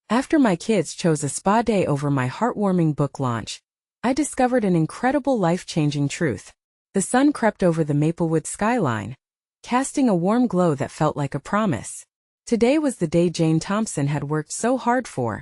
After my kids chose a spa day over my heartwarming book launch, I discovered an incredible life-changing truth. The sun crept over the Maplewood skyline, casting a warm glow that felt like a promise. Today was the day Jane Thompson had worked so hard for,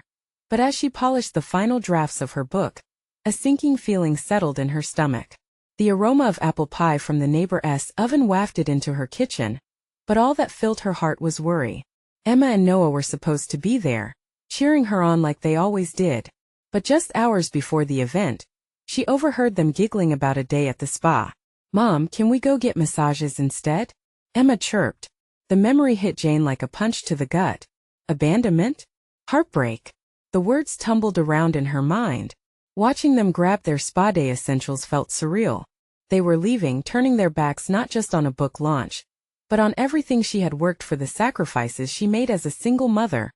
but as she polished the final drafts of her book, a sinking feeling settled in her stomach. The aroma of apple pie from the neighbor's oven wafted into her kitchen, but all that filled her heart was worry. Emma and Noah were supposed to be there, cheering her on like they always did, but just hours before the event, she overheard them giggling about a day at the spa. "Mom, can we go get massages instead?" Emma chirped. The memory hit Jane like a punch to the gut. Abandonment? Heartbreak? The words tumbled around in her mind. Watching them grab their spa day essentials felt surreal. They were leaving, turning their backs not just on a book launch, but on everything she had worked for, the sacrifices she made as a single mother,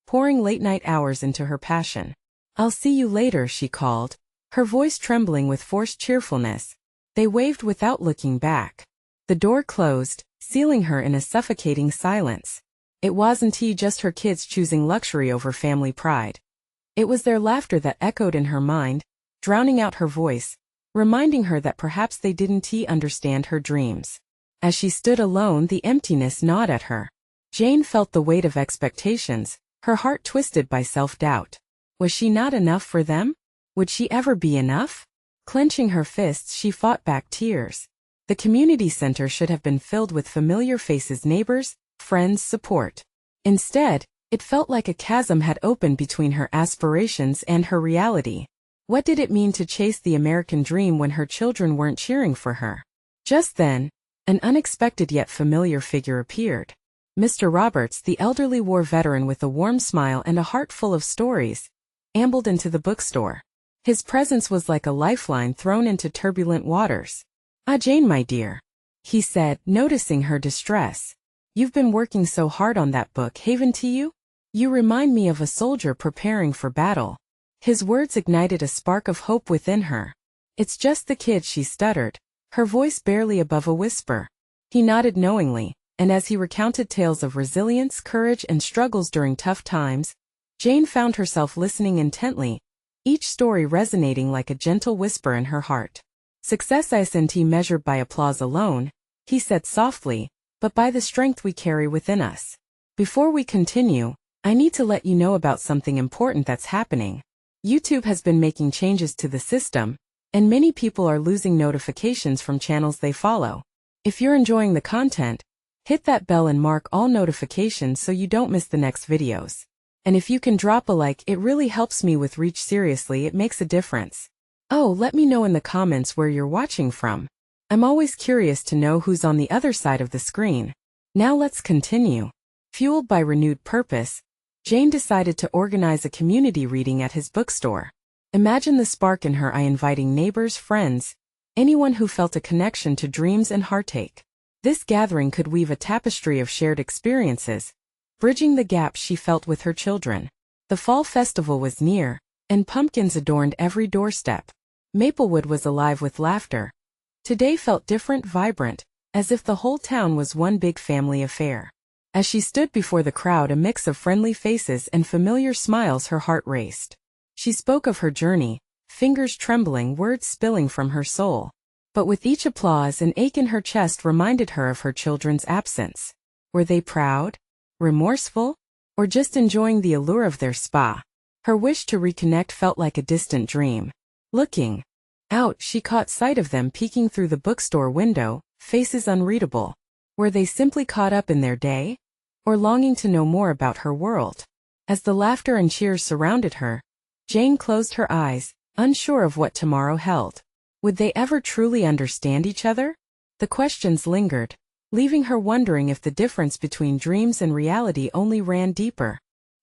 pouring late-night hours into her passion. "I'll see you later," she called, her voice trembling with forced cheerfulness. They waved without looking back. The door closed, sealing her in a suffocating silence. It wasn't just her kids choosing luxury over family pride. It was their laughter that echoed in her mind, drowning out her voice, reminding her that perhaps they didn't understand her dreams. As she stood alone, the emptiness gnawed at her. Jane felt the weight of expectations, her heart twisted by self-doubt. Was she not enough for them? Would she ever be enough? Clenching her fists, she fought back tears. The community center should have been filled with familiar faces, neighbors, friends, support. Instead, it felt like a chasm had opened between her aspirations and her reality. What did it mean to chase the American dream when her children weren't cheering for her? Just then, an unexpected yet familiar figure appeared. Mr. Roberts, the elderly war veteran with a warm smile and a heart full of stories, ambled into the bookstore. His presence was like a lifeline thrown into turbulent waters. "Ah, Jane, my dear," he said, noticing her distress. "You've been working so hard on that book, haven't you? You remind me of a soldier preparing for battle." His words ignited a spark of hope within her. "It's just the kids," she stuttered, her voice barely above a whisper. He nodded knowingly, and as he recounted tales of resilience, courage, and struggles during tough times, Jane found herself listening intently, each story resonating like a gentle whisper in her heart. "Success isn't measured by applause alone," he said softly, "but by the strength we carry within us. Before we continue, I need to let you know about something important that's happening. YouTube has been making changes to the system, and many people are losing notifications from channels they follow. If you're enjoying the content, hit that bell and mark all notifications so you don't miss the next videos. And if you can drop a like, it really helps me with reach. Seriously, it makes a difference. Oh, let me know in the comments where you're watching from. I'm always curious to know who's on the other side of the screen." Now let's continue. Fueled by renewed purpose, Jane decided to organize a community reading at his bookstore. Imagine the spark in her eye, inviting neighbors, friends, anyone who felt a connection to dreams and heartache. This gathering could weave a tapestry of shared experiences, bridging the gap she felt with her children. The fall festival was near, and pumpkins adorned every doorstep. Maplewood was alive with laughter. Today felt different, vibrant, as if the whole town was one big family affair. As she stood before the crowd, a mix of friendly faces and familiar smiles, her heart raced. She spoke of her journey, fingers trembling, words spilling from her soul. But with each applause, an ache in her chest reminded her of her children's absence. Were they proud, remorseful, or just enjoying the allure of their spa? Her wish to reconnect felt like a distant dream. Looking out, she caught sight of them peeking through the bookstore window, faces unreadable. Were they simply caught up in their day, or longing to know more about her world? As the laughter and cheers surrounded her, Jane closed her eyes, unsure of what tomorrow held. Would they ever truly understand each other? The questions lingered, leaving her wondering if the difference between dreams and reality only ran deeper.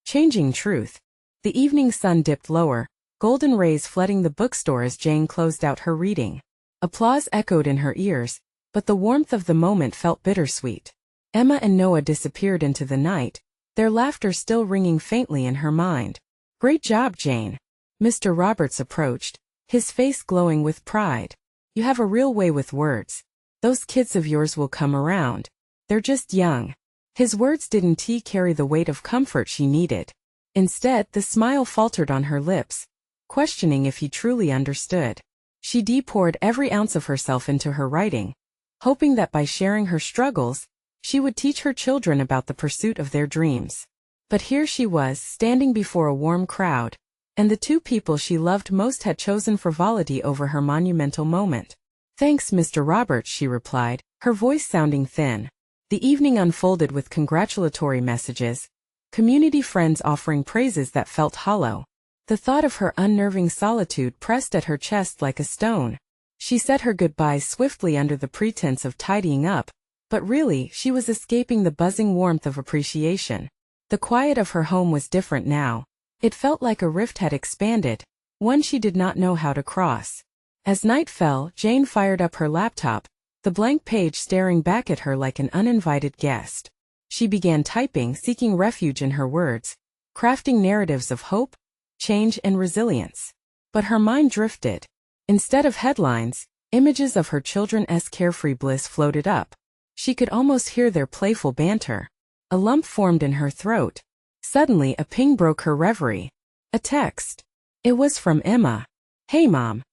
Changing truth. The evening sun dipped lower, golden rays flooding the bookstore as Jane closed out her reading. Applause echoed in her ears, but the warmth of the moment felt bittersweet. Emma and Noah disappeared into the night, their laughter still ringing faintly in her mind. "Great job, Jane." Mr. Roberts approached, his face glowing with pride. "You have a real way with words. Those kids of yours will come around. They're just young." His words didn't carry the weight of comfort she needed. Instead, the smile faltered on her lips, questioning if he truly understood. She poured every ounce of herself into her writing, hoping that by sharing her struggles, she would teach her children about the pursuit of their dreams. But here she was, standing before a warm crowd, and the two people she loved most had chosen frivolity over her monumental moment. "Thanks, Mr. Roberts," she replied, her voice sounding thin. The evening unfolded with congratulatory messages, community friends offering praises that felt hollow. The thought of her unnerving solitude pressed at her chest like a stone. She said her goodbyes swiftly under the pretense of tidying up, but really, she was escaping the buzzing warmth of appreciation. The quiet of her home was different now. It felt like a rift had expanded, one she did not know how to cross. As night fell, Jane fired up her laptop, the blank page staring back at her like an uninvited guest. She began typing, seeking refuge in her words, crafting narratives of hope, change, and resilience. But her mind drifted. Instead of headlines, images of her children's carefree bliss floated up. She could almost hear their playful banter. A lump formed in her throat. Suddenly, a ping broke her reverie. A text. It was from Emma. "Hey Mom.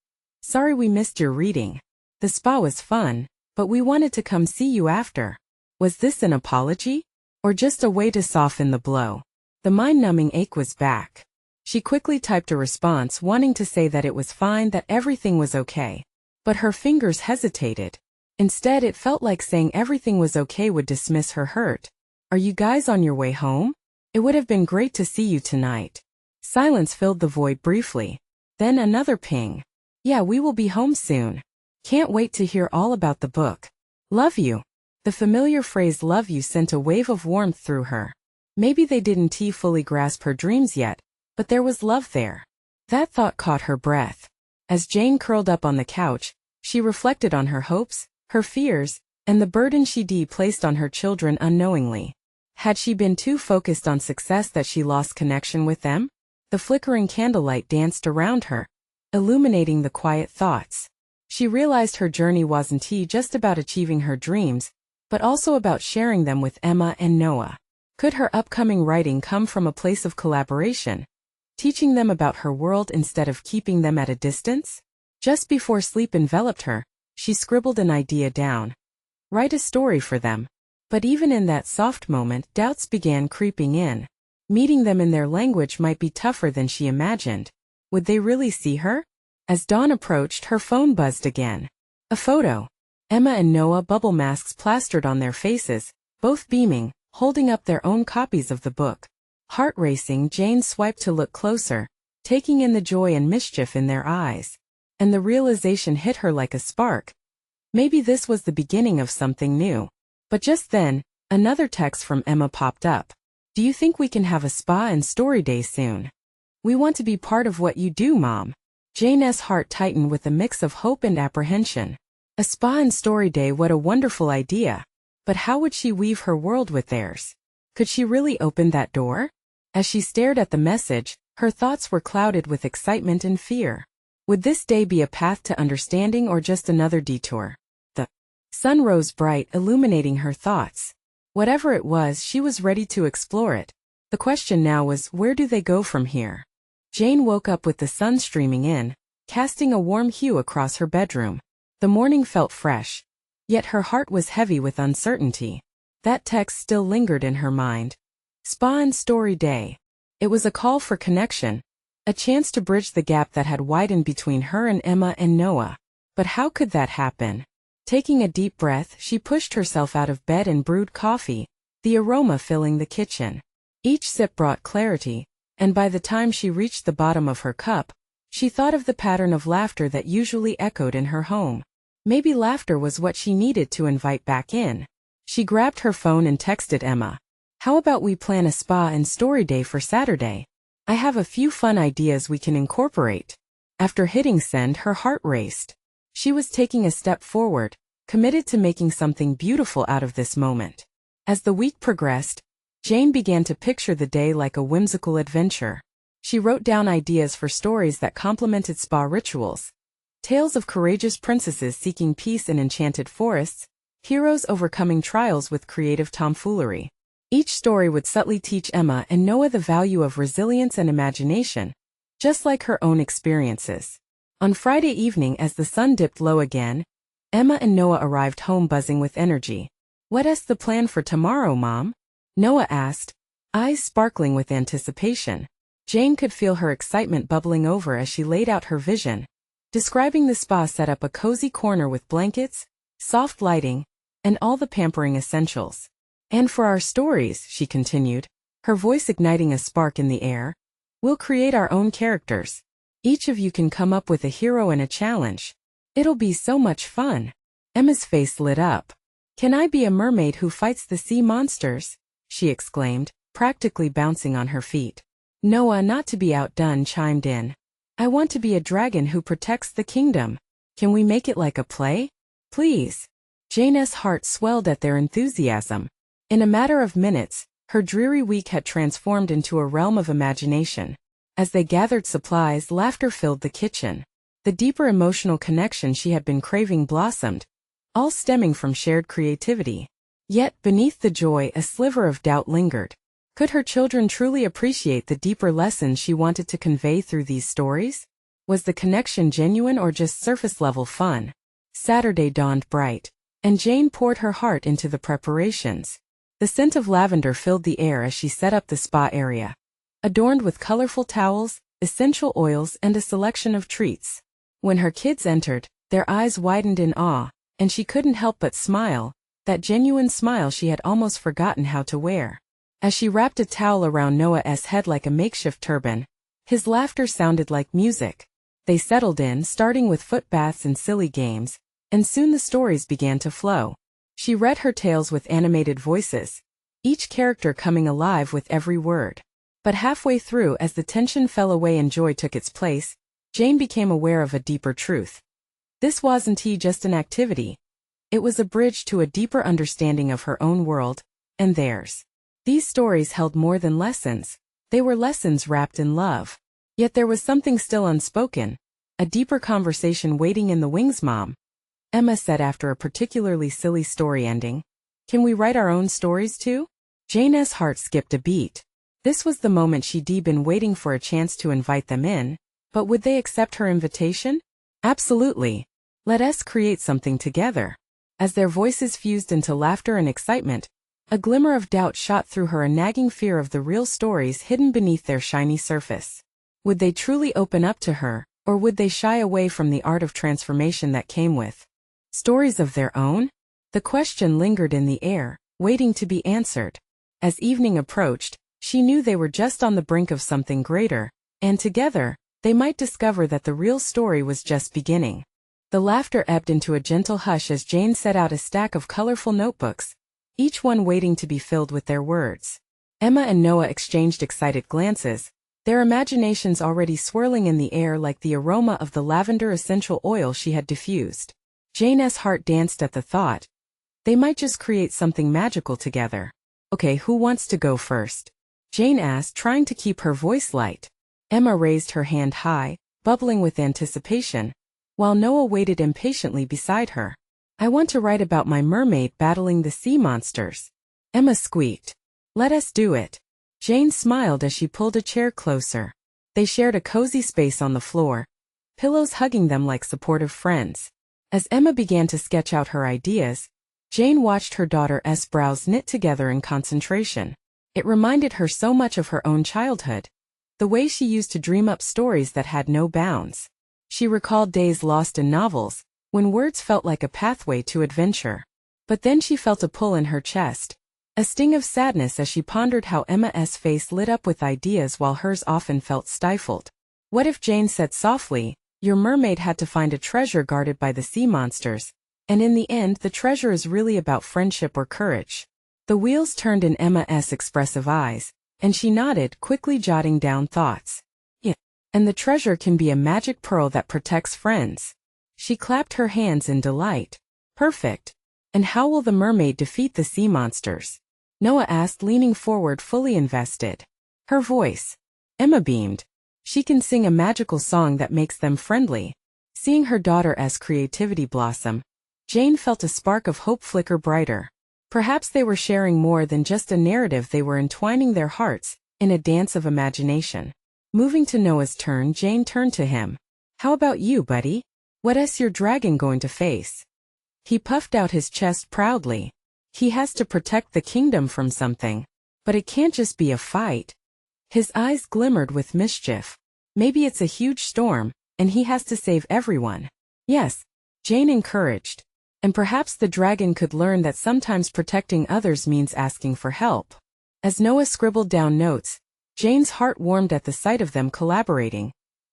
Sorry we missed your reading. The spa was fun, but we wanted to come see you after." Was this an apology? Or just a way to soften the blow? The mind-numbing ache was back. She quickly typed a response wanting to say that it was fine, that everything was okay. But her fingers hesitated. Instead, it felt like saying everything was okay would dismiss her hurt. "Are you guys on your way home? It would have been great to see you tonight." Silence filled the void briefly. Then another ping. "Yeah, we will be home soon. Can't wait to hear all about the book. Love you." The familiar phrase "love you" sent a wave of warmth through her. Maybe they didn't fully grasp her dreams yet, but there was love there. That thought caught her breath. As Jane curled up on the couch, she reflected on her hopes, her fears, and the burden she placed on her children unknowingly. Had she been too focused on success that she lost connection with them? The flickering candlelight danced around her, illuminating the quiet thoughts. She realized her journey wasn't just about achieving her dreams, but also about sharing them with Emma and Noah. Could her upcoming writing come from a place of collaboration, teaching them about her world instead of keeping them at a distance? Just before sleep enveloped her, she scribbled an idea down. Write a story for them. But even in that soft moment, doubts began creeping in. Meeting them in their language might be tougher than she imagined. Would they really see her? As dawn approached, her phone buzzed again. A photo. Emma and Noah, bubble masks plastered on their faces, both beaming, holding up their own copies of the book. Heart racing, Jane swiped to look closer, taking in the joy and mischief in their eyes. And the realization hit her like a spark. Maybe this was the beginning of something new. But just then, another text from Emma popped up. "Do you think we can have a spa and story day soon? We want to be part of what you do, Mom." Jane's heart tightened with a mix of hope and apprehension. A spa and story day, what a wonderful idea. But how would she weave her world with theirs? Could she really open that door? As she stared at the message, her thoughts were clouded with excitement and fear. Would this day be a path to understanding or just another detour? The sun rose bright, illuminating her thoughts. Whatever it was, she was ready to explore it. The question now was, where do they go from here? Jane woke up with the sun streaming in, casting a warm hue across her bedroom. The morning felt fresh. Yet her heart was heavy with uncertainty. That text still lingered in her mind. Spa and story day. It was a call for connection, a chance to bridge the gap that had widened between her and Emma and Noah. But how could that happen? Taking a deep breath, she pushed herself out of bed and brewed coffee, the aroma filling the kitchen. Each sip brought clarity, and by the time she reached the bottom of her cup, she thought of the pattern of laughter that usually echoed in her home. Maybe laughter was what she needed to invite back in. She grabbed her phone and texted Emma. "How about we plan a spa and story day for Saturday? I have a few fun ideas we can incorporate." After hitting send, her heart raced. She was taking a step forward, committed to making something beautiful out of this moment. As the week progressed, Jane began to picture the day like a whimsical adventure. She wrote down ideas for stories that complemented spa rituals. Tales of courageous princesses seeking peace in enchanted forests, heroes overcoming trials with creative tomfoolery. Each story would subtly teach Emma and Noah the value of resilience and imagination, just like her own experiences. On Friday evening, as the sun dipped low again, Emma and Noah arrived home buzzing with energy. "What's the plan for tomorrow, Mom?" Noah asked, eyes sparkling with anticipation. Jane could feel her excitement bubbling over as she laid out her vision, describing the spa set up a cozy corner with blankets, soft lighting, and all the pampering essentials. "And for our stories," she continued, her voice igniting a spark in the air, "we'll create our own characters. Each of you can come up with a hero and a challenge. It'll be so much fun." Emma's face lit up. "Can I be a mermaid who fights the sea monsters?" she exclaimed, practically bouncing on her feet. Noah, not to be outdone, chimed in. "I want to be a dragon who protects the kingdom. Can we make it like a play? Please." Jane's heart swelled at their enthusiasm. In a matter of minutes, her dreary week had transformed into a realm of imagination. As they gathered supplies, laughter filled the kitchen. The deeper emotional connection she had been craving blossomed, all stemming from shared creativity. Yet, beneath the joy, a sliver of doubt lingered. Could her children truly appreciate the deeper lessons she wanted to convey through these stories? Was the connection genuine or just surface-level fun? Saturday dawned bright, and Jane poured her heart into the preparations. The scent of lavender filled the air as she set up the spa area, adorned with colorful towels, essential oils, and a selection of treats. When her kids entered, their eyes widened in awe, and she couldn't help but smile, that genuine smile she had almost forgotten how to wear. As she wrapped a towel around Noah's head like a makeshift turban, his laughter sounded like music. They settled in, starting with foot baths and silly games, and soon the stories began to flow. She read her tales with animated voices, each character coming alive with every word. But halfway through, as the tension fell away and joy took its place, Jane became aware of a deeper truth. This wasn't just an activity. It was a bridge to a deeper understanding of her own world, and theirs. These stories held more than lessons. They were lessons wrapped in love. Yet there was something still unspoken, a deeper conversation waiting in the wings, Mom. Emma said after a particularly silly story ending. "Can we write our own stories too?" Jane's heart skipped a beat. This was the moment she'd been waiting for, a chance to invite them in. But would they accept her invitation? Absolutely. Let us create something together. As their voices fused into laughter and excitement, a glimmer of doubt shot through her, a nagging fear of the real stories hidden beneath their shiny surface. Would they truly open up to her, or would they shy away from the art of transformation that came with stories of their own? The question lingered in the air, waiting to be answered. As evening approached, she knew they were just on the brink of something greater, and together, they might discover that the real story was just beginning. The laughter ebbed into a gentle hush as Jane set out a stack of colorful notebooks, each one waiting to be filled with their words. Emma and Noah exchanged excited glances, their imaginations already swirling in the air like the aroma of the lavender essential oil she had diffused. Jane's heart danced at the thought. They might just create something magical together. "Okay, who wants to go first?" Jane asked, trying to keep her voice light. Emma raised her hand high, bubbling with anticipation, while Noah waited impatiently beside her. "I want to write about my mermaid battling the sea monsters." Emma squeaked. "Let us do it." Jane smiled as she pulled a chair closer. They shared a cozy space on the floor, pillows hugging them like supportive friends. As Emma began to sketch out her ideas, Jane watched her daughter's brows knit together in concentration. It reminded her so much of her own childhood, the way she used to dream up stories that had no bounds. She recalled days lost in novels, when words felt like a pathway to adventure. But then she felt a pull in her chest, a sting of sadness as she pondered how Emma's face lit up with ideas while hers often felt stifled. What if Jane said softly, "Your mermaid had to find a treasure guarded by the sea monsters, and in the end the treasure is really about friendship or courage?" The wheels turned in Emma's expressive eyes, and she nodded, quickly jotting down thoughts. "Yeah, and the treasure can be a magic pearl that protects friends." She clapped her hands in delight. "Perfect. And how will the mermaid defeat the sea monsters?" Noah asked, leaning forward, fully invested. Her voice. Emma beamed. "She can sing a magical song that makes them friendly." Seeing her daughter's creativity blossom, Jane felt a spark of hope flicker brighter. Perhaps they were sharing more than just a narrative, they were entwining their hearts in a dance of imagination. Moving to Noah's turn, Jane turned to him. How about you, buddy? What's your dragon going to face? He puffed out his chest proudly. He has to protect the kingdom from something. But it can't just be a fight. His eyes glimmered with mischief. Maybe it's a huge storm, and he has to save everyone. Yes, Jane encouraged. And perhaps the dragon could learn that sometimes protecting others means asking for help. As Noah scribbled down notes, Jane's heart warmed at the sight of them collaborating,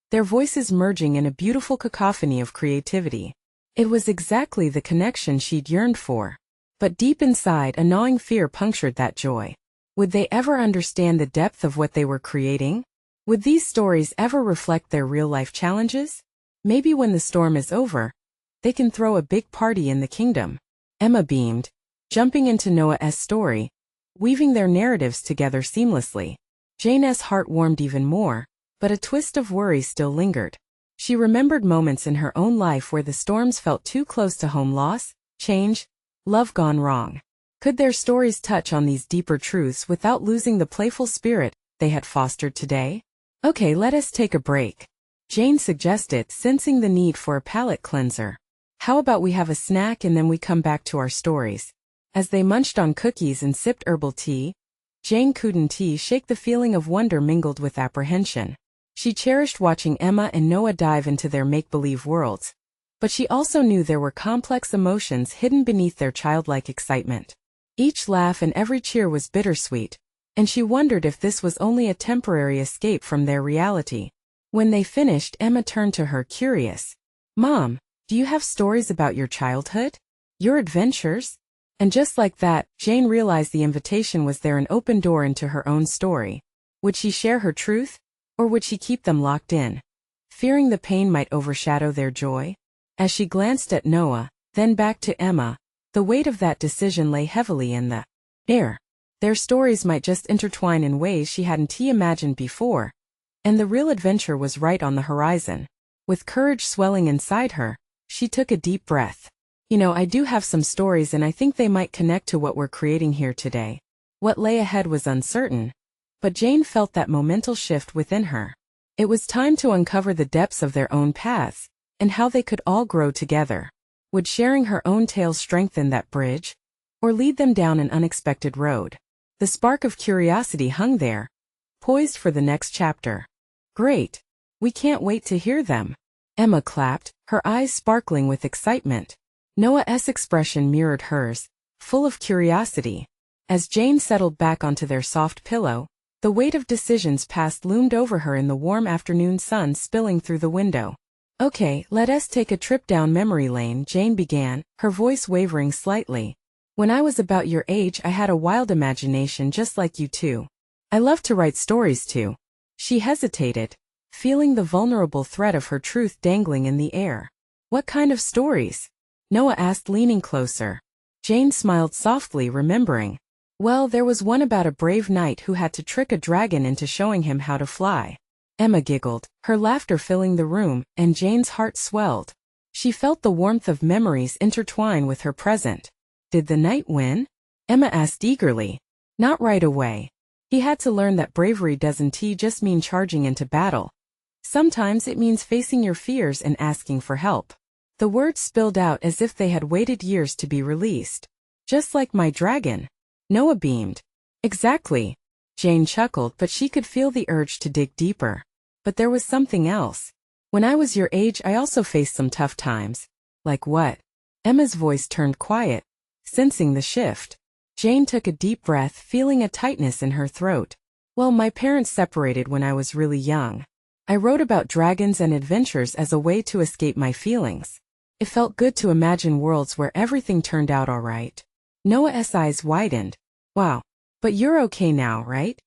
their voices merging in a beautiful cacophony of creativity. It was exactly the connection she'd yearned for. But deep inside, a gnawing fear punctured that joy. Would they ever understand the depth of what they were creating? Would these stories ever reflect their real-life challenges? Maybe when the storm is over, they can throw a big party in the kingdom. Emma beamed, jumping into Noah's story, weaving their narratives together seamlessly. Jane's heart warmed even more, but a twist of worry still lingered. She remembered moments in her own life where the storms felt too close to home: loss, change, love gone wrong. Could their stories touch on these deeper truths without losing the playful spirit they had fostered today? Okay, let us take a break, Jane suggested, sensing the need for a palate cleanser. How about we have a snack and then we come back to our stories? As they munched on cookies and sipped herbal tea, Jane couldn't shake the feeling of wonder mingled with apprehension. She cherished watching Emma and Noah dive into their make-believe worlds. But she also knew there were complex emotions hidden beneath their childlike excitement. Each laugh and every cheer was bittersweet, and she wondered if this was only a temporary escape from their reality. When they finished, Emma turned to her, curious. Mom, do you have stories about your childhood? Your adventures? And just like that, Jane realized the invitation was there, an open door into her own story. Would she share her truth? Or would she keep them locked in, fearing the pain might overshadow their joy? As she glanced at Noah, then back to Emma, the weight of that decision lay heavily in the air. Their stories might just intertwine in ways she hadn't imagined before, and the real adventure was right on the horizon. With courage swelling inside her, she took a deep breath. I do have some stories, and I think they might connect to what we're creating here today. What lay ahead was uncertain, but Jane felt that momental shift within her. It was time to uncover the depths of their own paths, and how they could all grow together. Would sharing her own tales strengthen that bridge, or lead them down an unexpected road? The spark of curiosity hung there, poised for the next chapter. Great! We can't wait to hear them. Emma clapped, her eyes sparkling with excitement. Noah's expression mirrored hers, full of curiosity. As Jane settled back onto their soft pillow, the weight of decisions past loomed over her in the warm afternoon sun spilling through the window. Okay, let us take a trip down memory lane, Jane began, her voice wavering slightly. When I was about your age, I had a wild imagination just like you too. I loved to write stories too. She hesitated, feeling the vulnerable thread of her truth dangling in the air. What kind of stories? Noah asked, leaning closer. Jane smiled softly, remembering. Well, there was one about a brave knight who had to trick a dragon into showing him how to fly. Emma giggled, her laughter filling the room, and Jane's heart swelled. She felt the warmth of memories intertwine with her present. Did the knight win? Emma asked eagerly. Not right away. He had to learn that bravery doesn't just mean charging into battle. Sometimes it means facing your fears and asking for help. The words spilled out as if they had waited years to be released. Just like my dragon. Noah beamed. Exactly. Jane chuckled, but she could feel the urge to dig deeper. But there was something else. When I was your age, I also faced some tough times. Like what? Emma's voice turned quiet, sensing the shift. Jane took a deep breath, feeling a tightness in her throat. Well, my parents separated when I was really young. I wrote about dragons and adventures as a way to escape my feelings. It felt good to imagine worlds where everything turned out all right. Noah's eyes widened. Wow. But you're okay now, right?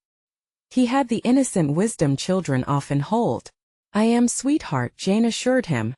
He had the innocent wisdom children often hold. I am, sweetheart, Jane assured him,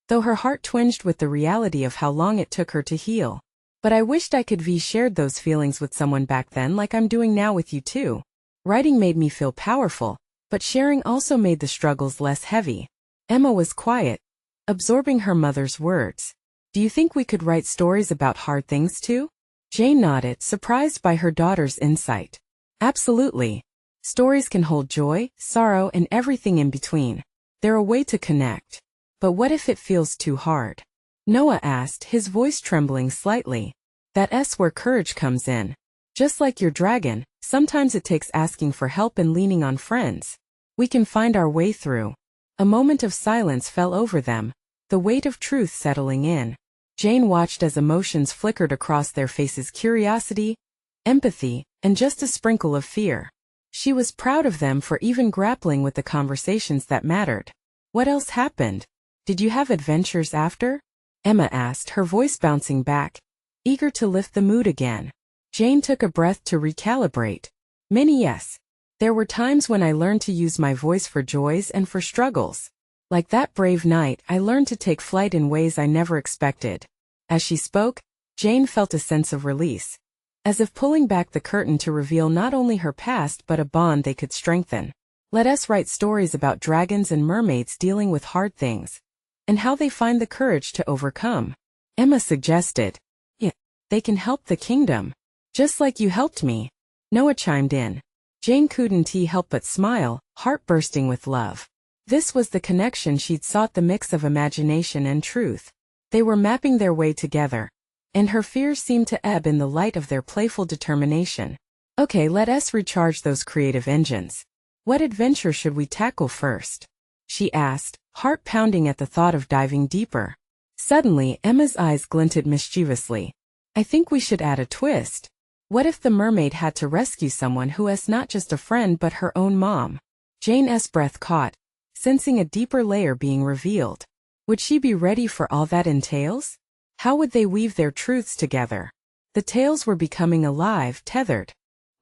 though her heart twinged with the reality of how long it took her to heal. But I wished I could have shared those feelings with someone back then like I'm doing now with you too. Writing made me feel powerful, but sharing also made the struggles less heavy. Emma was quiet, absorbing her mother's words. Do you think we could write stories about hard things too? Jane nodded, surprised by her daughter's insight. Absolutely. Stories can hold joy, sorrow, and everything in between. They're a way to connect. But what if it feels too hard? Noah asked, his voice trembling slightly. That's where courage comes in. Just like your dragon, sometimes it takes asking for help and leaning on friends. We can find our way through. A moment of silence fell over them, the weight of truth settling in. Jane watched as emotions flickered across their faces: curiosity, empathy, and just a sprinkle of fear. She was proud of them for even grappling with the conversations that mattered. What else happened? Did you have adventures after? Emma asked, her voice bouncing back, eager to lift the mood again. Jane took a breath to recalibrate. Many, yes. There were times when I learned to use my voice for joys and for struggles. Like that brave night, I learned to take flight in ways I never expected. As she spoke, Jane felt a sense of release, as if pulling back the curtain to reveal not only her past but a bond they could strengthen. Let us write stories about dragons and mermaids dealing with hard things, and how they find the courage to overcome. Emma suggested. Yeah, they can help the kingdom. Just like you helped me. Noah chimed in. Jane couldn't help but smile, heart bursting with love. This was the connection she'd sought, the mix of imagination and truth. They were mapping their way together, and her fears seemed to ebb in the light of their playful determination. Okay, let us recharge those creative engines. What adventure should we tackle first? She asked, heart pounding at the thought of diving deeper. Suddenly, Emma's eyes glinted mischievously. I think we should add a twist. What if the mermaid had to rescue someone who is not just a friend but her own mom? Jane's breath caught, sensing a deeper layer being revealed. Would she be ready for all that entails? How would they weave their truths together? The tales were becoming alive, tethered,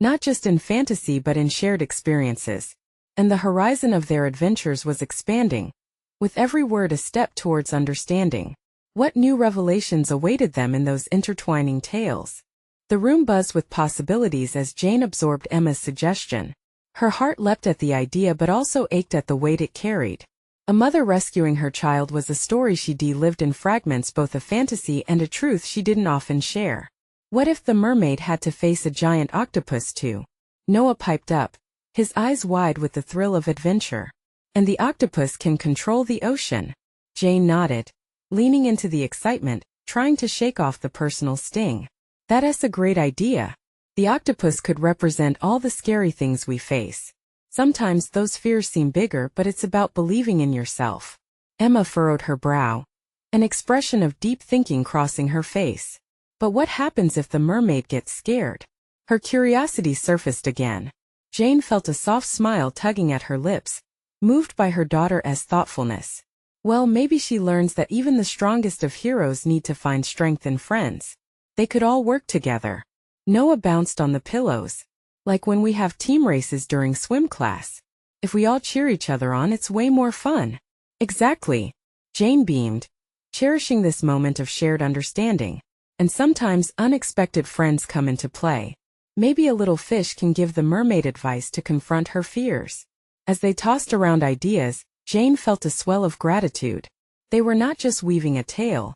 not just in fantasy but in shared experiences. And the horizon of their adventures was expanding, with every word a step towards understanding. What new revelations awaited them in those intertwining tales? The room buzzed with possibilities as Jane absorbed Emma's suggestion. Her heart leapt at the idea but also ached at the weight it carried. A mother rescuing her child was a story she lived in fragments, both a fantasy and a truth she didn't often share. What if the mermaid had to face a giant octopus too? Noah piped up, his eyes wide with the thrill of adventure. And the octopus can control the ocean. Jane nodded, leaning into the excitement, trying to shake off the personal sting. That's a great idea. The octopus could represent all the scary things we face. Sometimes those fears seem bigger, but it's about believing in yourself. Emma furrowed her brow, an expression of deep thinking crossing her face. But what happens if the mermaid gets scared? Her curiosity surfaced again. Jane felt a soft smile tugging at her lips, moved by her daughter's thoughtfulness. Well, maybe she learns that even the strongest of heroes need to find strength in friends. They could all work together. Noah bounced on the pillows. Like when we have team races during swim class. If we all cheer each other on, it's way more fun. Exactly. Jane beamed, cherishing this moment of shared understanding. And sometimes unexpected friends come into play. Maybe a little fish can give the mermaid advice to confront her fears. As they tossed around ideas, Jane felt a swell of gratitude. They were not just weaving a tale.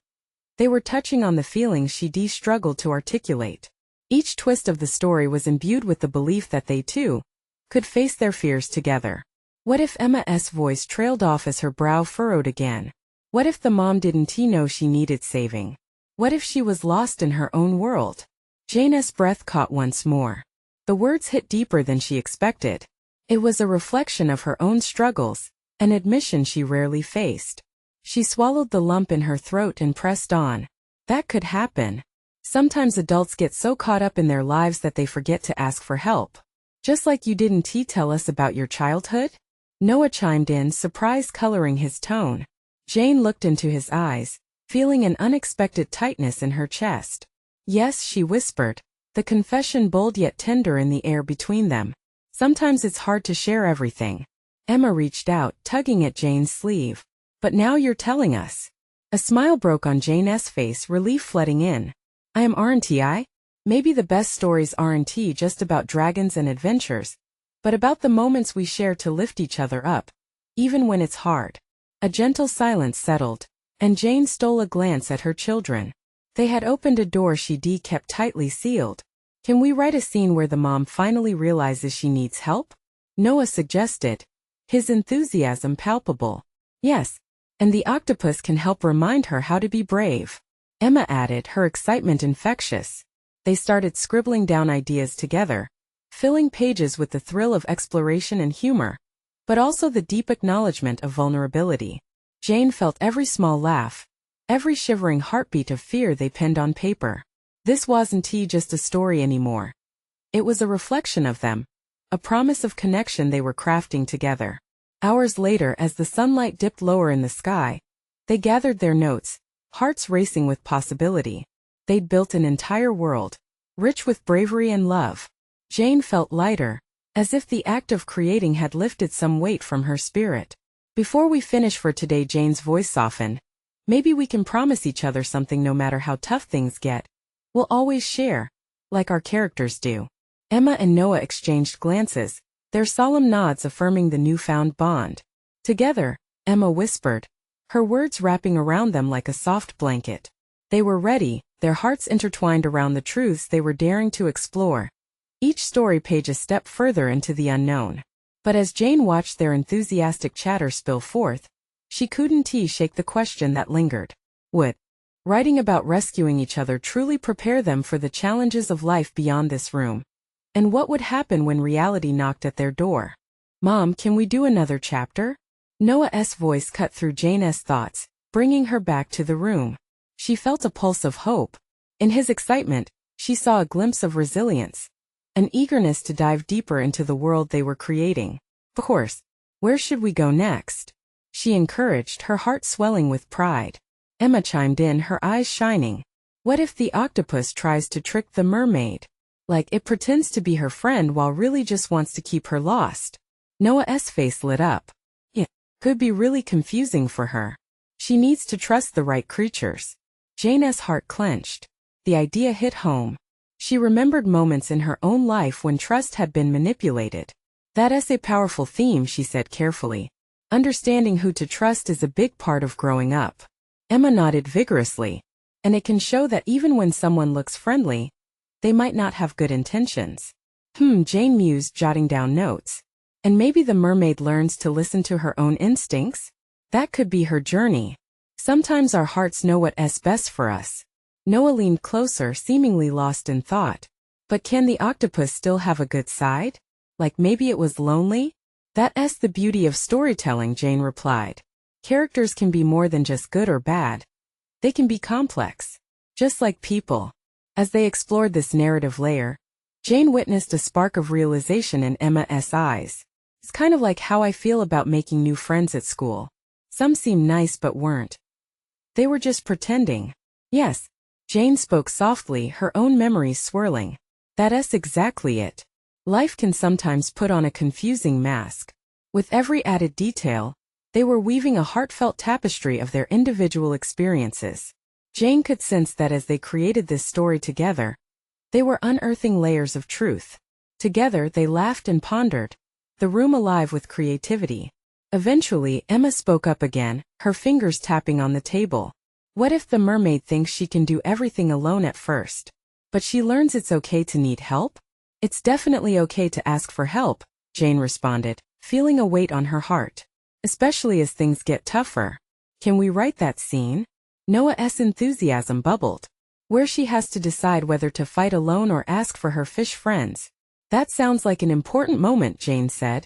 They were touching on the feelings she struggled to articulate. Each twist of the story was imbued with the belief that they, too, could face their fears together. What if Emma's voice trailed off as her brow furrowed again? What if the mom didn't know she needed saving? What if she was lost in her own world? Jane's breath caught once more. The words hit deeper than she expected. It was a reflection of her own struggles, an admission she rarely faced. She swallowed the lump in her throat and pressed on. That could happen. Sometimes adults get so caught up in their lives that they forget to ask for help. Just like you didn't tell us about your childhood? Noah chimed in, surprise coloring his tone. Jane looked into his eyes, feeling an unexpected tightness in her chest. Yes, she whispered, the confession bold yet tender in the air between them. Sometimes it's hard to share everything. Emma reached out, tugging at Jane's sleeve. But now you're telling us. A smile broke on Jane's face, relief flooding in. Aren't I? Maybe the best stories aren't just about dragons and adventures, but about the moments we share to lift each other up, even when it's hard. A gentle silence settled, and Jane stole a glance at her children. They had opened a door she kept tightly sealed. Can we write a scene where the mom finally realizes she needs help? Noah suggested, his enthusiasm palpable. Yes, and the octopus can help remind her how to be brave. Emma added, her excitement infectious. They started scribbling down ideas together, filling pages with the thrill of exploration and humor, but also the deep acknowledgement of vulnerability. Jane felt every small laugh, every shivering heartbeat of fear they penned on paper. This wasn't just a story anymore. It was a reflection of them, a promise of connection they were crafting together. Hours later, as the sunlight dipped lower in the sky, they gathered their notes, hearts racing with possibility. They'd built an entire world, rich with bravery and love. Jane felt lighter, as if the act of creating had lifted some weight from her spirit. Before we finish for today, Jane's voice softened. Maybe we can promise each other something no matter how tough things get. We'll always share, like our characters do. Emma and Noah exchanged glances, their solemn nods affirming the newfound bond. Together, Emma whispered, her words wrapping around them like a soft blanket. They were ready, their hearts intertwined around the truths they were daring to explore. Each story page a step further into the unknown. But as Jane watched their enthusiastic chatter spill forth, she couldn't shake the question that lingered. Would writing about rescuing each other truly prepare them for the challenges of life beyond this room? And what would happen when reality knocked at their door? Mom, can we do another chapter? Noah's voice cut through Jane's thoughts, bringing her back to the room. She felt a pulse of hope. In his excitement, she saw a glimpse of resilience, an eagerness to dive deeper into the world they were creating. Of course, where should we go next? She encouraged, her heart swelling with pride. Emma chimed in, her eyes shining. What if the octopus tries to trick the mermaid? Like it pretends to be her friend while really just wants to keep her lost. Noah's face lit up. It could be really confusing for her. She needs to trust the right creatures. Jane's heart clenched. The idea hit home. She remembered moments in her own life when trust had been manipulated. That's a powerful theme, she said carefully. Understanding who to trust is a big part of growing up. Emma nodded vigorously. And it can show that even when someone looks friendly, they might not have good intentions. Jane mused, jotting down notes. And maybe the mermaid learns to listen to her own instincts? That could be her journey. Sometimes our hearts know what's best for us. Noah leaned closer, seemingly lost in thought. But can the octopus still have a good side? Like maybe it was lonely? That's the beauty of storytelling, Jane replied. Characters can be more than just good or bad. They can be complex. Just like people. As they explored this narrative layer, Jane witnessed a spark of realization in Emma's eyes. It's kind of like how I feel about making new friends at school. Some seem nice but weren't. They were just pretending. Yes, Jane spoke softly, her own memories swirling. That's exactly it. Life can sometimes put on a confusing mask. With every added detail, they were weaving a heartfelt tapestry of their individual experiences. Jane could sense that as they created this story together, they were unearthing layers of truth. Together they laughed and pondered, the room alive with creativity. Eventually, Emma spoke up again, her fingers tapping on the table. What if the mermaid thinks she can do everything alone at first? But she learns it's okay to need help? It's definitely okay to ask for help, Jane responded, feeling a weight on her heart. Especially as things get tougher. Can we write that scene? Noah's enthusiasm bubbled. Where she has to decide whether to fight alone or ask for her fish friends. That sounds like an important moment, Jane said,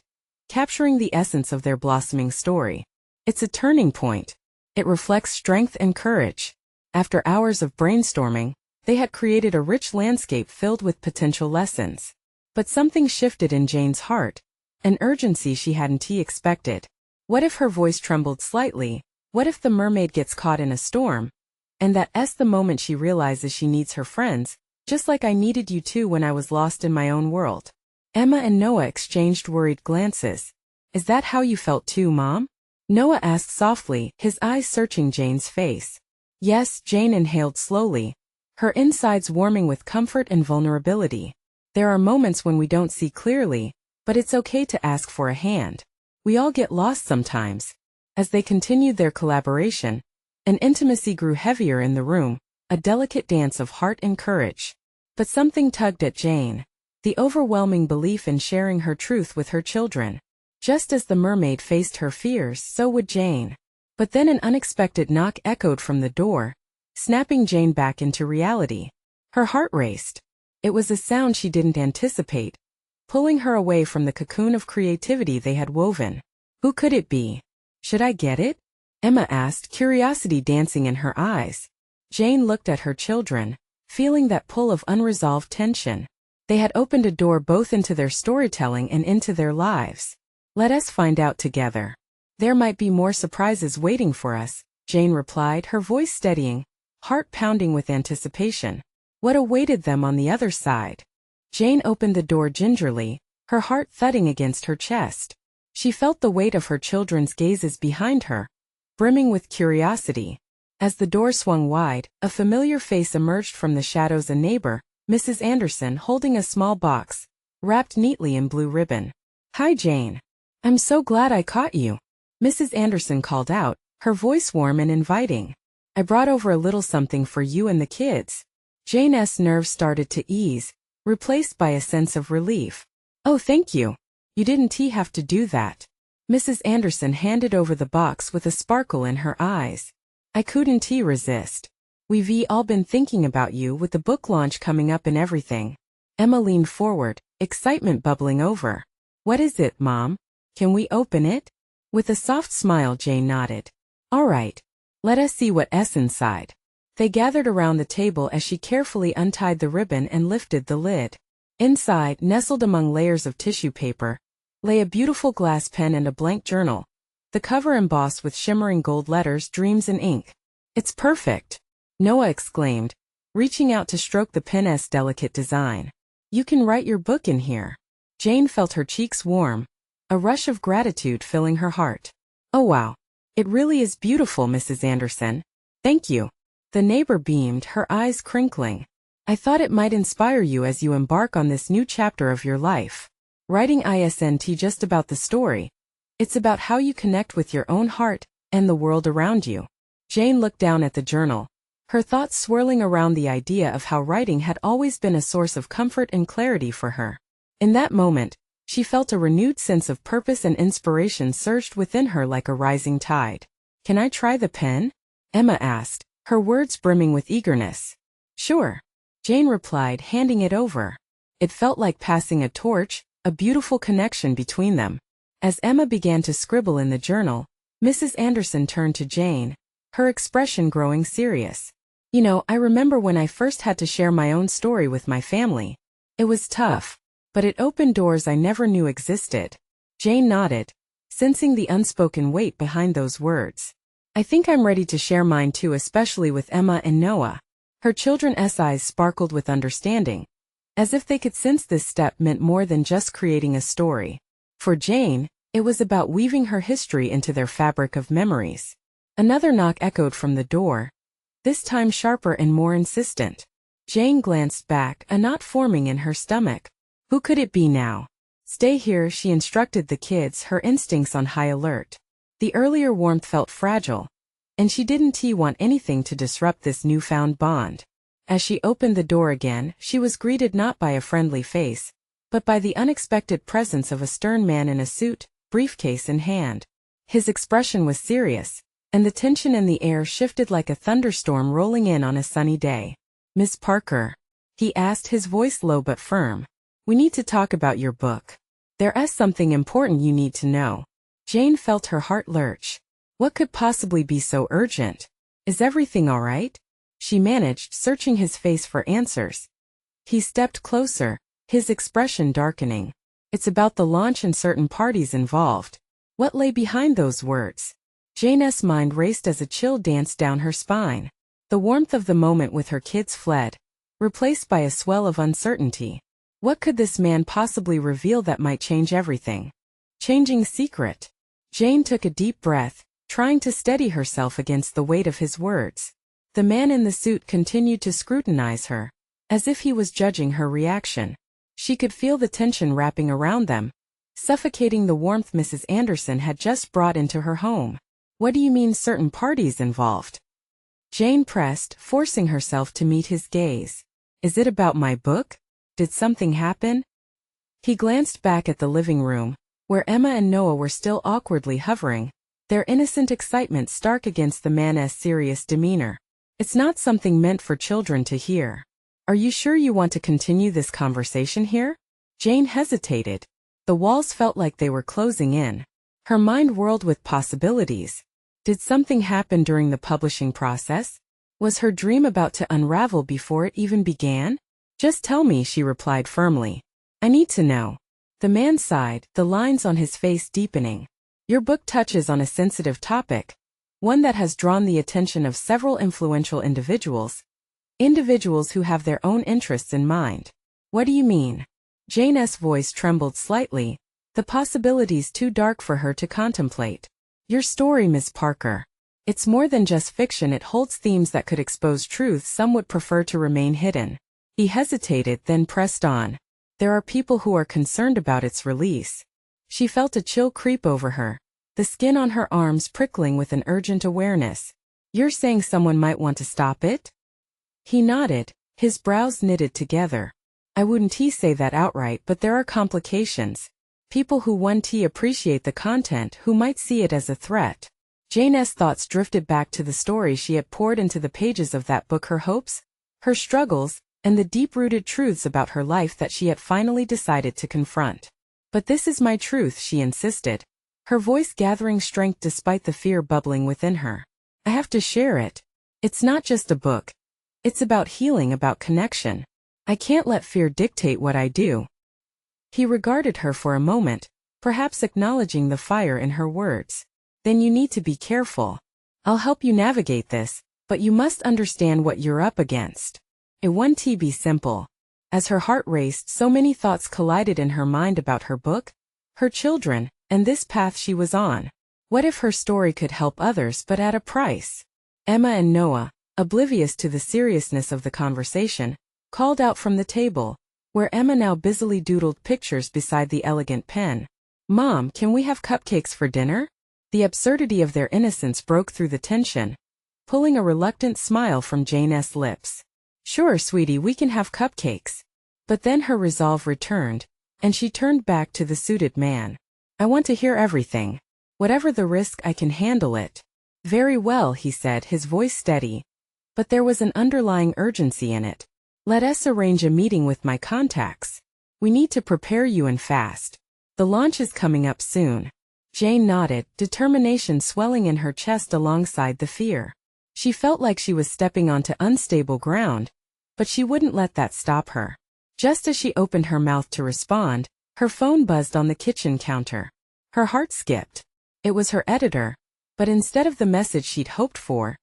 capturing the essence of their blossoming story. It's a turning point. It reflects strength and courage. After hours of brainstorming, they had created a rich landscape filled with potential lessons. But something shifted in Jane's heart, an urgency she hadn't expected. What if her voice trembled slightly? What if the mermaid gets caught in a storm? And that's the moment she realizes she needs her friends, just like I needed you too when I was lost in my own world. Emma and Noah exchanged worried glances. Is that how you felt too, Mom? Noah asked softly, his eyes searching Jane's face. Yes, Jane inhaled slowly, her insides warming with comfort and vulnerability. There are moments when we don't see clearly, but it's okay to ask for a hand. We all get lost sometimes. As they continued their collaboration, an intimacy grew heavier in the room, a delicate dance of heart and courage. But something tugged at Jane, the overwhelming belief in sharing her truth with her children. Just as the mermaid faced her fears, so would Jane. But then an unexpected knock echoed from the door, snapping Jane back into reality. Her heart raced. It was a sound she didn't anticipate, pulling her away from the cocoon of creativity they had woven. Who could it be? Should I get it? Emma asked, curiosity dancing in her eyes. Jane looked at her children, feeling that pull of unresolved tension. They had opened a door both into their storytelling and into their lives. Let us find out together. There might be more surprises waiting for us, Jane replied, her voice steadying, heart pounding with anticipation. What awaited them on the other side? Jane opened the door gingerly, her heart thudding against her chest. She felt the weight of her children's gazes behind her, brimming with curiosity. As the door swung wide, a familiar face emerged from the shadows, a neighbor, Mrs. Anderson, holding a small box, wrapped neatly in blue ribbon. Hi, Jane. I'm so glad I caught you, Mrs. Anderson called out, her voice warm and inviting. I brought over a little something for you and the kids. Jane's nerves started to ease, replaced by a sense of relief. Oh, thank you. You didn't have to do that. Mrs. Anderson handed over the box with a sparkle in her eyes. I couldn't resist. We've all been thinking about you with the book launch coming up and everything. Emma leaned forward, excitement bubbling over. What is it, Mom? Can we open it? With a soft smile, Jane nodded. All right. Let us see what's inside. They gathered around the table as she carefully untied the ribbon and lifted the lid. Inside, nestled among layers of tissue paper, lay a beautiful glass pen and a blank journal, the cover embossed with shimmering gold letters, dreams in ink. It's perfect, Noah exclaimed, reaching out to stroke the pen's delicate design. You can write your book in here. Jane felt her cheeks warm, a rush of gratitude filling her heart. Oh wow. It really is beautiful, Mrs. Anderson. Thank you. The neighbor beamed, her eyes crinkling. I thought it might inspire you as you embark on this new chapter of your life. Writing isn't just about the story. It's about how you connect with your own heart and the world around you. Jane looked down at the journal, her thoughts swirling around the idea of how writing had always been a source of comfort and clarity for her. In that moment, she felt a renewed sense of purpose and inspiration surged within her like a rising tide. Can I try the pen? Emma asked, her words brimming with eagerness. Sure, Jane replied, handing it over. It felt like passing a torch, a beautiful connection between them. As Emma began to scribble in the journal, Mrs. Anderson turned to Jane, her expression growing serious. You know, I remember when I first had to share my own story with my family. It was tough, but it opened doors I never knew existed. Jane nodded, sensing the unspoken weight behind those words. I think I'm ready to share mine too, especially with Emma and Noah. Her children's eyes sparkled with understanding, as if they could sense this step meant more than just creating a story. For Jane, it was about weaving her history into their fabric of memories. Another knock echoed from the door, this time sharper and more insistent. Jane glanced back, a knot forming in her stomach. Who could it be now? Stay here, she instructed the kids, her instincts on high alert. The earlier warmth felt fragile, and she didn't want anything to disrupt this newfound bond. As she opened the door again, she was greeted not by a friendly face, but by the unexpected presence of a stern man in a suit, briefcase in hand. His expression was serious, and the tension in the air shifted like a thunderstorm rolling in on a sunny day. Miss Parker, he asked, his voice low but firm. We need to talk about your book. There's something important you need to know. Jane felt her heart lurch. What could possibly be so urgent? Is everything all right? She managed, searching his face for answers. He stepped closer, his expression darkening. It's about the launch and certain parties involved. What lay behind those words? Jane's mind raced as a chill danced down her spine. The warmth of the moment with her kids fled, replaced by a swell of uncertainty. What could this man possibly reveal that might change everything? Changing secret. Jane took a deep breath, trying to steady herself against the weight of his words. The man in the suit continued to scrutinize her, as if he was judging her reaction. She could feel the tension wrapping around them, suffocating the warmth Mrs. Anderson had just brought into her home. What do you mean certain parties involved? Jane pressed, forcing herself to meet his gaze. Is it about my book? Did something happen? He glanced back at the living room, where Emma and Noah were still awkwardly hovering, their innocent excitement stark against the man's serious demeanor. It's not something meant for children to hear. Are you sure you want to continue this conversation here? Jane hesitated. The walls felt like they were closing in. Her mind whirled with possibilities. Did something happen during the publishing process? Was her dream about to unravel before it even began? Just tell me, she replied firmly. I need to know. The man sighed, the lines on his face deepening. Your book touches on a sensitive topic, one that has drawn the attention of several influential individuals who have their own interests in mind. What do you mean? Jane's voice trembled slightly, the possibilities too dark for her to contemplate. Your story, Miss Parker. It's more than just fiction, it holds themes that could expose truths some would prefer to remain hidden. He hesitated, then pressed on. There are people who are concerned about its release. She felt a chill creep over her, the skin on her arms prickling with an urgent awareness. You're saying someone might want to stop it? He nodded, his brows knitted together. I wouldn't say that outright, but there are complications. People who won't appreciate the content, who might see it as a threat. Jane's thoughts drifted back to the story she had poured into the pages of that book, her hopes, her struggles, and the deep-rooted truths about her life that she had finally decided to confront. But this is my truth, she insisted, her voice gathering strength despite the fear bubbling within her. I have to share it. It's not just a book. It's about healing, about connection. I can't let fear dictate what I do. He regarded her for a moment, perhaps acknowledging the fire in her words. Then you need to be careful. I'll help you navigate this, but you must understand what you're up against. It won't be simple. As her heart raced, so many thoughts collided in her mind about her book, her children, and this path she was on. What if her story could help others, but at a price? Emma and Noah, oblivious to the seriousness of the conversation, called out from the table, where Emma now busily doodled pictures beside the elegant pen. Mom, can we have cupcakes for dinner? The absurdity of their innocence broke through the tension, pulling a reluctant smile from Jane's lips. Sure, sweetie, we can have cupcakes. But then her resolve returned, and she turned back to the suited man. I want to hear everything. Whatever the risk, I can handle it. Very well, he said, his voice steady. But there was an underlying urgency in it. Let us arrange a meeting with my contacts. We need to prepare you and fast. The launch is coming up soon. Jane nodded, determination swelling in her chest alongside the fear. She felt like she was stepping onto unstable ground, but she wouldn't let that stop her. Just as she opened her mouth to respond, her phone buzzed on the kitchen counter. Her heart skipped. It was her editor, but instead of the message she'd hoped for,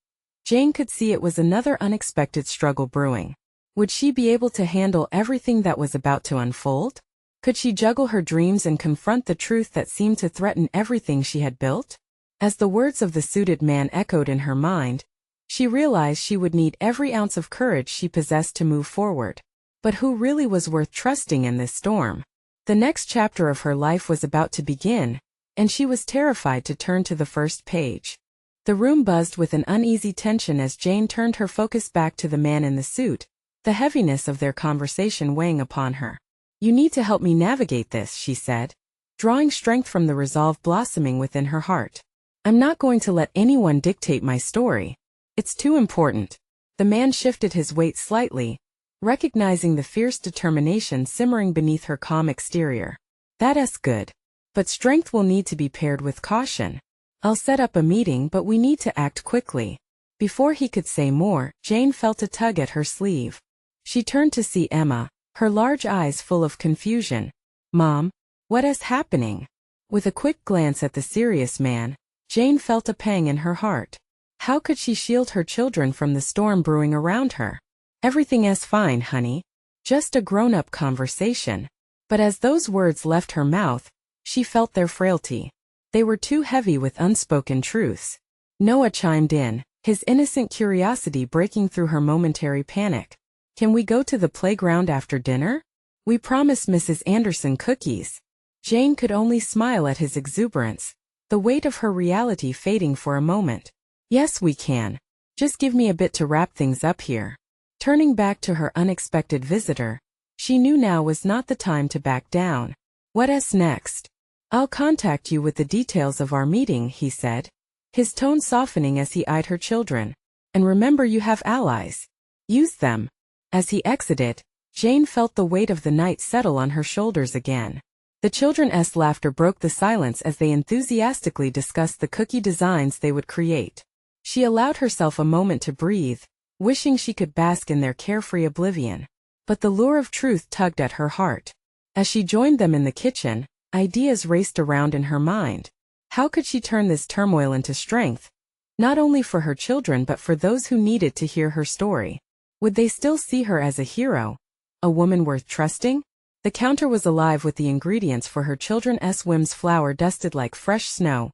Jane could see it was another unexpected struggle brewing. Would she be able to handle everything that was about to unfold? Could she juggle her dreams and confront the truth that seemed to threaten everything she had built? As the words of the suited man echoed in her mind, she realized she would need every ounce of courage she possessed to move forward. But who really was worth trusting in this storm? The next chapter of her life was about to begin, and she was terrified to turn to the first page. The room buzzed with an uneasy tension as Jane turned her focus back to the man in the suit, the heaviness of their conversation weighing upon her. You need to help me navigate this, she said, drawing strength from the resolve blossoming within her heart. I'm not going to let anyone dictate my story. It's too important. The man shifted his weight slightly, recognizing the fierce determination simmering beneath her calm exterior. That's good. But strength will need to be paired with caution. I'll set up a meeting, but we need to act quickly. Before he could say more, Jane felt a tug at her sleeve. She turned to see Emma, her large eyes full of confusion. Mom, what is happening? With a quick glance at the serious man, Jane felt a pang in her heart. How could she shield her children from the storm brewing around her? Everything is fine, honey. Just a grown-up conversation. But as those words left her mouth, she felt their frailty. They were too heavy with unspoken truths. Noah chimed in, his innocent curiosity breaking through her momentary panic. Can we go to the playground after dinner? We promised Mrs. Anderson cookies. Jane could only smile at his exuberance, the weight of her reality fading for a moment. Yes, we can. Just give me a bit to wrap things up here. Turning back to her unexpected visitor, she knew now was not the time to back down. What's next? I'll contact you with the details of our meeting, he said, his tone softening as he eyed her children. And remember, you have allies. Use them. As he exited, Jane felt the weight of the night settle on her shoulders again. The children's laughter broke the silence as they enthusiastically discussed the cookie designs they would create. She allowed herself a moment to breathe, wishing she could bask in their carefree oblivion. But the lure of truth tugged at her heart. As she joined them in the kitchen, ideas raced around in her mind. How could she turn this turmoil into strength? Not only for her children but for those who needed to hear her story. Would they still see her as a hero? A woman worth trusting? The counter was alive with the ingredients for her children's whims: flour dusted like fresh snow,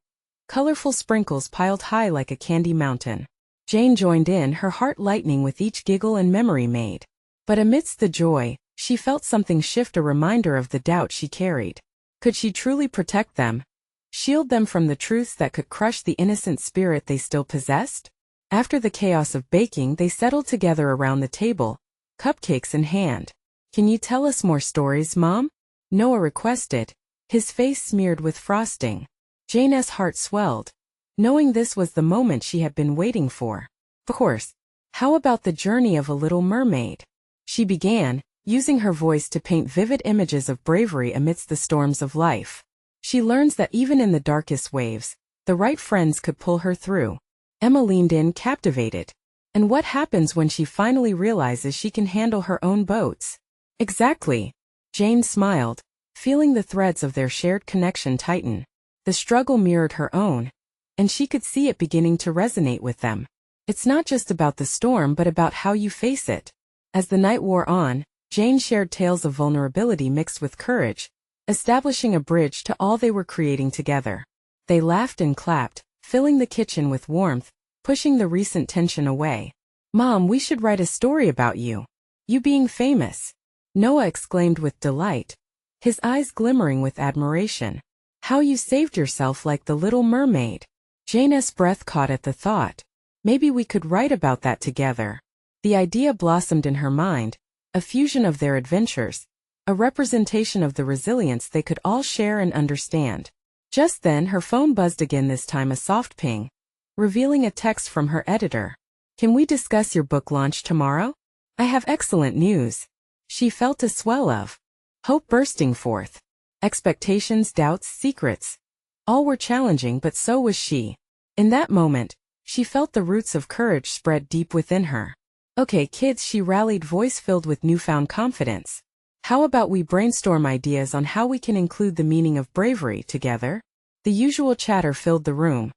colorful sprinkles piled high like a candy mountain. Jane joined in, her heart lightening with each giggle and memory made. But amidst the joy, she felt something shift, a reminder of the doubt she carried. Could she truly protect them? Shield them from the truths that could crush the innocent spirit they still possessed? After the chaos of baking, they settled together around the table, cupcakes in hand. Can you tell us more stories, Mom? Noah requested, his face smeared with frosting. Jane's heart swelled, knowing this was the moment she had been waiting for. Of course. How about the journey of a little mermaid? She began, using her voice to paint vivid images of bravery amidst the storms of life. She learns that even in the darkest waves, the right friends could pull her through. Emma leaned in, captivated. And what happens when she finally realizes she can handle her own boats? Exactly. Jane smiled, feeling the threads of their shared connection tighten. The struggle mirrored her own, and she could see it beginning to resonate with them. It's not just about the storm but about how you face it. As the night wore on, Jane shared tales of vulnerability mixed with courage, establishing a bridge to all they were creating together. They laughed and clapped, filling the kitchen with warmth, pushing the recent tension away. Mom, we should write a story about you. You being famous. Noah exclaimed with delight, his eyes glimmering with admiration. How you saved yourself like the Little Mermaid. Jane's breath caught at the thought. Maybe we could write about that together. The idea blossomed in her mind, a fusion of their adventures, a representation of the resilience they could all share and understand. Just then her phone buzzed again, this time a soft ping, revealing a text from her editor. Can we discuss your book launch tomorrow? I have excellent news. She felt a swell of hope bursting forth. Expectations, doubts, secrets. All were challenging, but so was she. In that moment, she felt the roots of courage spread deep within her. Okay, kids, she rallied, voice filled with newfound confidence. How about we brainstorm ideas on how we can include the meaning of bravery together? The usual chatter filled the room,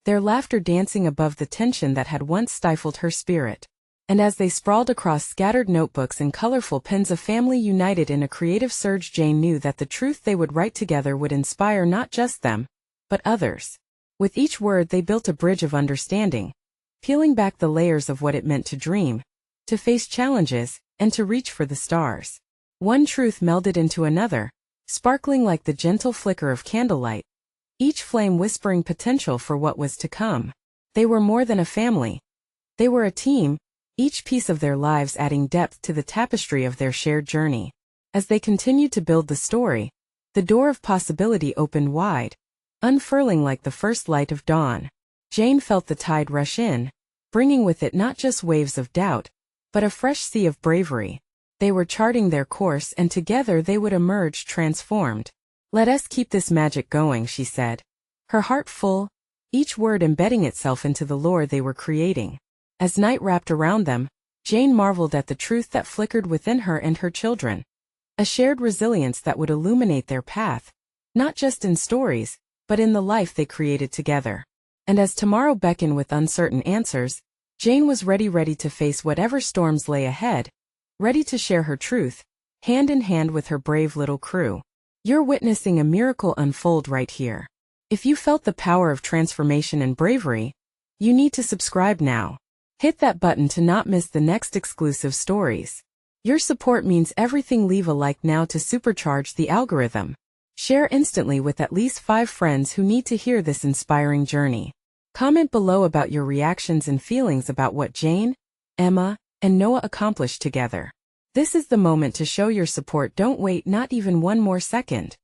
their laughter dancing above the tension that had once stifled her spirit. And as they sprawled across scattered notebooks and colorful pens, a family united in a creative surge, Jane knew that the truth they would write together would inspire not just them, but others. With each word they built a bridge of understanding, peeling back the layers of what it meant to dream, to face challenges, and to reach for the stars. One truth melded into another, sparkling like the gentle flicker of candlelight, each flame whispering potential for what was to come. They were more than a family. They were a team, each piece of their lives adding depth to the tapestry of their shared journey. As they continued to build the story, the door of possibility opened wide, unfurling like the first light of dawn. Jane felt the tide rush in, bringing with it not just waves of doubt, but a fresh sea of bravery. They were charting their course, and together they would emerge transformed. Let us keep this magic going, she said, her heart full, each word embedding itself into the lore they were creating. As night wrapped around them, Jane marveled at the truth that flickered within her and her children. A shared resilience that would illuminate their path, not just in stories, but in the life they created together. And as tomorrow beckoned with uncertain answers, Jane was ready to face whatever storms lay ahead, ready to share her truth, hand in hand with her brave little crew. You're witnessing a miracle unfold right here. If you felt the power of transformation and bravery, you need to subscribe now. Hit that button to not miss the next exclusive stories. Your support means everything. Leave a like now to supercharge the algorithm. Share instantly with at least 5 friends who need to hear this inspiring journey. Comment below about your reactions and feelings about what Jane, Emma, and Noah accomplished together. This is the moment to show your support. Don't wait not even one more second.